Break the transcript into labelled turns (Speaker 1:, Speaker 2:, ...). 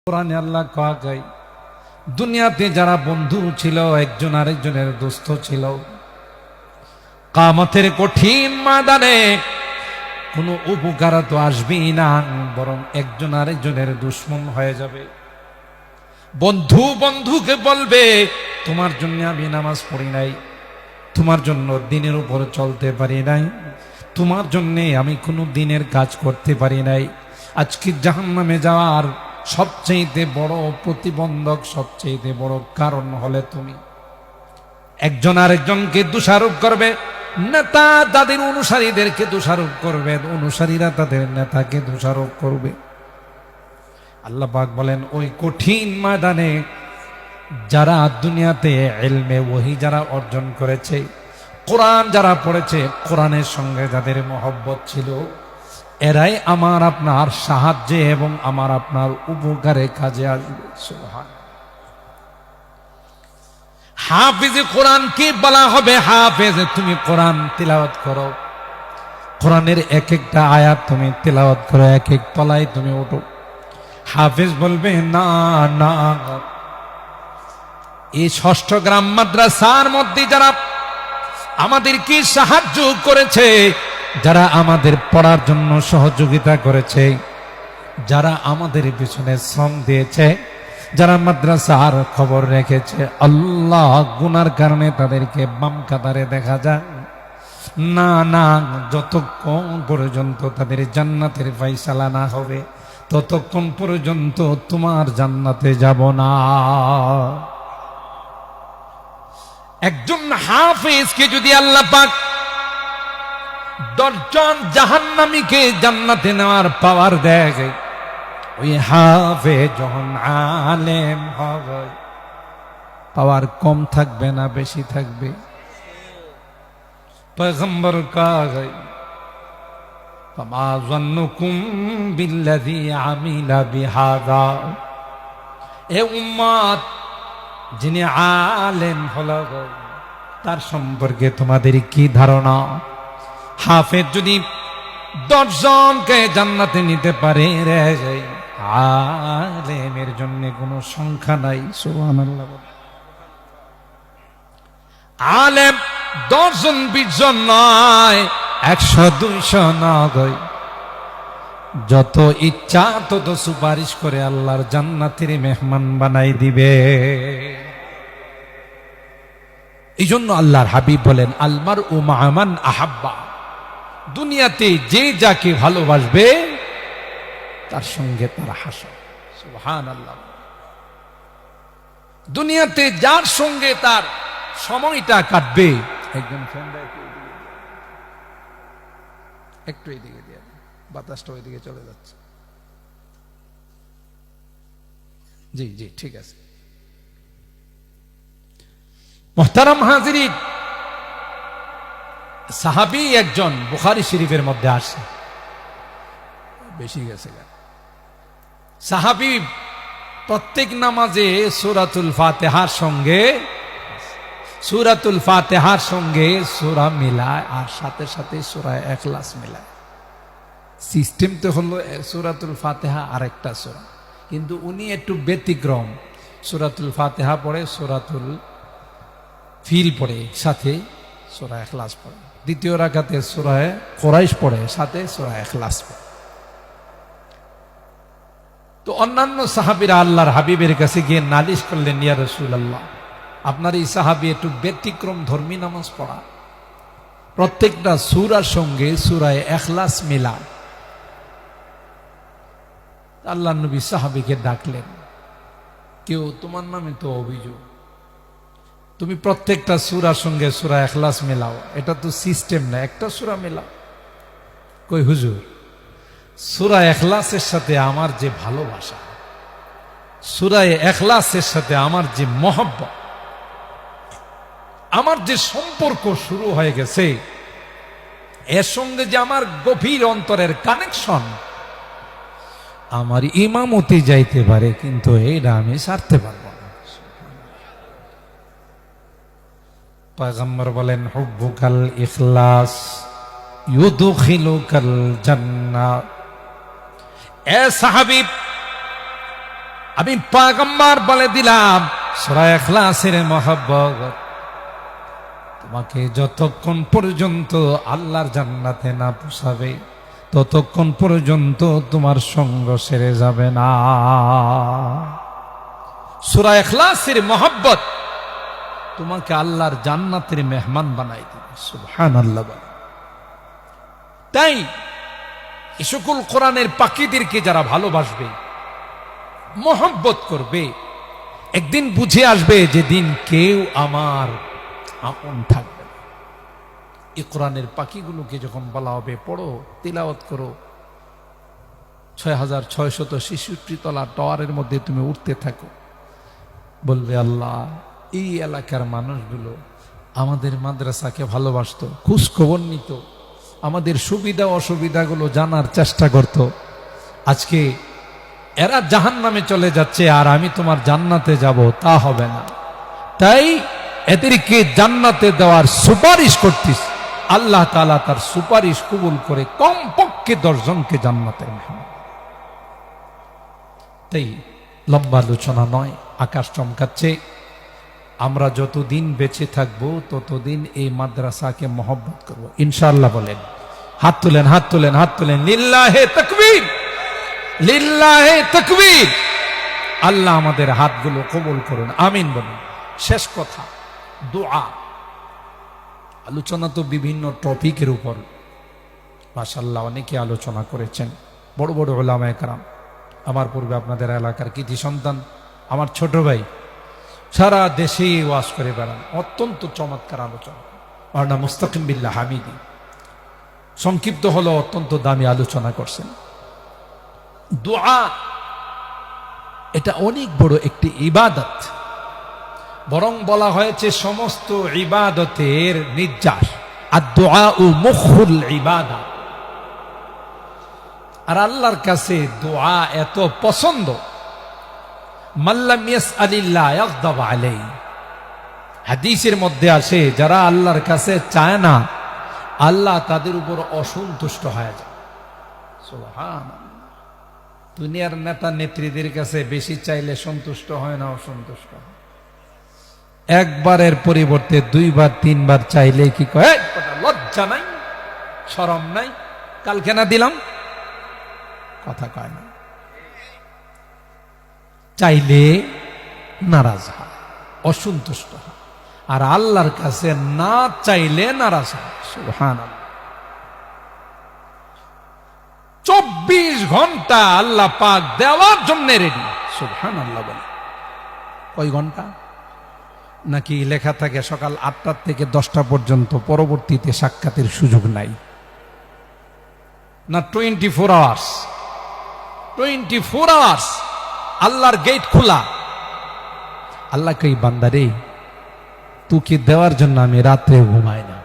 Speaker 1: কোরআনে আল্লাহ কয়া যায় দুনিয়াতে যারা বন্ধু ছিল একজন আরেকজনের দোস্ত ছিল, কিয়ামতের কঠিন ময়দানে কোনো উপকার তো আসবেই না, বরং একজন আরেকজনের দুশমন হয়ে যাবে। বন্ধু বন্ধুকে বলবে তোমার জন্য আমি নামাজ পড়ি নাই, তোমার জন্য দিনের উপর চলতে পারি নাই, তোমার জন্য আমি কোনো দিনের কাজ করতে পারি নাই। আজকে জাহান্নামে যাওয়ার সবচেয়ে বড় প্রতিবন্ধক, সবচেয়ে বড় কারণ হলে তুমি। একজন আরেকজনকে দোষারোপ করবে, নেতা তাদের অনুসারীদেরকে দোষারোপ করবে, অনুসারীরা তাদের নেতাকে দোষারোপ করবে। আল্লাহ পাক বলেন ওই কঠিন ময়দানে যারা দুনিয়াতে ইলমে ওহী যারা অর্জন করেছে, কোরআন যারা পড়েছে, কোরআনের সঙ্গে যাদের মহব্বত ছিল, এরাই আমার আপনার সাহায্যে এবং আমার আপনার উপকারে কাজে আসবে। সুবহানাল্লাহ। হাফিজ কোরআন কি বলা হবে? হাফিজ তুমি কোরআন তিলাওয়াত করো, কোরআনের এক একটা আয়াত তুমি তিলাওয়াত করো, এক এক তলায় তুমি ওঠো। হাফিজ বলবে না না, এই ষষ্ঠ গ্রাম মাদ্রাসার মধ্যে যারা আমাদেরকে সাহায্য করেছে, যারা আমাদের পড়ার জন্য সহযোগিতা করেছে, যারা আমাদের পিছনে শ্রম দিয়েছে, যারা মাদ্রাসার খবর রেখেছে, আল্লাহ গুনার কারণে তাদেরকে বাম কাতারে দেখা যায় না। না, যতক্ষণ পর্যন্ত তাদের জান্নাতের ফায়সালা না হবে ততক্ষণ পর্যন্ত তোমার জান্নাতে যাব না। একজন হাফেজকে যদি আল্লাহ পাক 10 জন জাহান্নামীকে জান্নাতে নেওয়ার পাওয়ার দেয়, ওই হাফেজ যখন আলেম হবে পাওয়ার কম থাকবে না বেশি থাকবে? পয়গম্বর কয় ফামা যান্নুকুম বিল্লাযী আমিলা বিহাযা, এ উম্মত যিনি আলেম হলো তার সম্পর্কে তোমাদের কি ধারণা? হাফেজ যদি 10 জনকে জান্নাতে নিতে পারে, আলেমের জন্য কোনো সংখ্যা নাই। সুবহানাল্লাহ। আলেম 10 জন 20 জন নয়, 100 200 নয়, যত ইচ্ছা তত সুপারিশ করে আল্লাহর জান্নাতের মেহমান বানাই দিবে। এই জন্য আল্লাহর হাবিব বলেন আলমার ও মামান আহাব্বা, দুনিয়াতে যে যাকে ভালোবাসবে তার সঙ্গে তার হাসর। সুবহানাল্লাহ। দুনিয়াতে যার সঙ্গে তার সময়টা কাটবে, একজন ফ্রেন্ড একটু এদিকে দিয়ে, বাতাসটা ওইদিকে চলে যাচ্ছে। জি জি ঠিক আছে। মুহতারাম হাজিরিন, সাহাবী একজন বুখারী শরীফের মধ্যে আসে, বেশি গেছে। সাহাবী প্রত্যেক নামাজে সূরাতুল ফাতিহার সঙ্গে সূরা মিলায়, আর সাথে সাথে সূরা ইখলাস মিলায়। সিস্টেম তো হলো সূরাতুল ফাতিহা আরেকটা সূরা, কিন্তু উনি একটু ব্যতিক্রম। সূরাতুল ফাতিহা পড়ে, সূরাতুল ফিল পড়ে, সাথে সূরা ইখলাস পড়ে। দ্বিতীয় রাকাতে সূরা কুরাইশ পড়ে, সাথে সূরা ইখলাস পড়ে। তো অন্যান্য সাহাবীরা আল্লাহর হাবিবের কাছে গিয়ে নালিশ করলেন, ইয়া রাসূলুল্লাহ, আপনার এই সাহাবী একটু ব্যতিক্রম ধর্মী নামাজ পড়া, প্রত্যেকটা সূরার সঙ্গে সূরা ইখলাস মিলায়। আল্লাহর নবী সাহাবীকে ডাকলেন, কেউ তোমার নামে তো অভিযোগ, তুমি প্রত্যেকটা সূরার সঙ্গে সূরা ইখলাস মেলাও, এটা তো সিস্টেম না, একটা সূরা মেলাও। কই হুজুর, সূরা ইখলাসের সাথে আমার যে ভালোবাসা, সূরা ইখলাসের সাথে আমার যে মহব্বত, আমার যে সম্পর্ক শুরু হয়ে গেছে, এর সঙ্গে যে আমার গভীর অন্তরের কানেকশন, আমার ইমামতি যাইতে পারে, কিন্তু এইটা আমি ছাড়তে পারবো না। পয়গম্বর বলেন হুব্বুকাল ইখলাস ইউদখিলুকাল জান্নাহ। এ সাহাবী আমি পয়গম্বর বলে দিলাম সূরা ইখলাসের মহব্বত তোমাকে যতক্ষণ পর্যন্ত আল্লাহর জান্নাতে না পৌঁছাবে ততক্ষণ পর্যন্ত তোমার সঙ্গ সেরে যাবে না। সূরা ইখলাসের মহব্বত তোমাকে আল্লাহর জান্নাতের মেহমান বানাই দিবে। সুবহানাল্লাহ। তাই এই সকল কোরআনের পাখিদেরকে যারা ভালোবাসবে, মহব্বত করবে, একদিন বুঝে আসবে যেদিন কেউ আমার আপন থাকবে না। এই কোরআনের পাখিগুলোকে যখন বলা হবে পড়ো, তিলাওয়াত করো, 6666 তলা টাওয়ারের মধ্যে তুমি উঠতে থাকো, বলবে আল্লাহ এই এলাকার মানুষগুলো আমাদের মাদ্রাসাকে ভালোবাসতো, খোঁজ খবর নিত, আমাদের সুবিধা অসুবিধাগুলো জানার চেষ্টা করত, আজকে এরা জাহান্নামে চলে যাচ্ছে আর আমি তোমার জান্নাতে যাব, তা হবে না। তাই এদেরকে জান্নাতে দেওয়ার সুপারিশ করতিস, আল্লাহ তাআলা তার সুপারিশ কবুল করে কমপক্ষে 10 জনকে জান্নাতের মেহমান। তাই লম্বা আলোচনা নয়, আকাশ চমকাচ্ছে। আমরা যতদিন বেঁচে থাকবো ততদিন এই মাদ্রাসাকে মহব্বত করব ইনশাআল্লাহ। বলেন, হাত তুলেন, হাত তুলেন, হাত তুলেন। লিল্লাহে তাকবীর, লিল্লাহে তাকবীর। আল্লাহ আমাদের হাতগুলো কবুল করুন, আমিন বলুন। শেষ কথা, দোয়া। আলোচনা তো বিভিন্ন টপিকের উপর মাশাআল্লাহ অনেকে আলোচনা করেছেন, বড় বড় উলামায়ে কেরাম। আমার পূর্বে আপনাদের এলাকার কৃতি সন্তান আমার ছোট ভাই সারা দেশে ওয়াজ করে বেড়ান, অত্যন্ত চমৎকার আলোচনা। মাওলানা মুস্তাকিম বিল্লাহ হামিদি সংক্ষিপ্ত হলো অত্যন্ত দামি আলোচনা করছেন। দোয়া এটা অনেক বড় একটি ইবাদত, বরং বলা হয়েছে সমস্ত ইবাদতের নির্যাস। আর দোয়া ও মুখুল ইবাদা। আর আল্লাহর কাছে দোয়া এত পছন্দ, মাল্লাম ইয়াসআলিল্লাহ ইয়াগদাব আলাইহি। হাদিসের মধ্যে আসে যারা আল্লাহর কাছে চায় না আল্লাহ তাদের উপর অসন্তুষ্ট হয়ে যায়। সুবহানাল্লাহ। দুনিয়ার নেতা নেত্রীদের কাছে বেশি চাইলে সন্তুষ্ট হয় না, অসন্তুষ্ট হয়। একবারের পরিবর্তে 2 বার 3 বার চাইলে কি কয়, লজ্জা নাই, শরম নাই, কালকে না দিলাম, কথা কয় না। চাইলে নারাজ হয়, অসন্তুষ্ট হয়। আর আল্লাহর কাছে না চাইলে নারাজ হয়। সুবহানাল্লাহ। 24 ঘন্টা আল্লাহ পাক দেওয়ার জন্য রেডি। সুবহানাল্লাহ। বলে কয় ঘন্টা? নাকি লেখা থাকে সকাল 8টা থেকে 10টা পর্যন্ত, পরবর্তীতে সাক্ষাতের সুযোগ নাই? না 24 আওয়ার্স? 24 আওয়ার্স আল্লাহর গেট খোলা। আল্লাহ কই বান্দারে তোকে দেওয়ার জন্য আমি রাত্রে ঘুমাই না।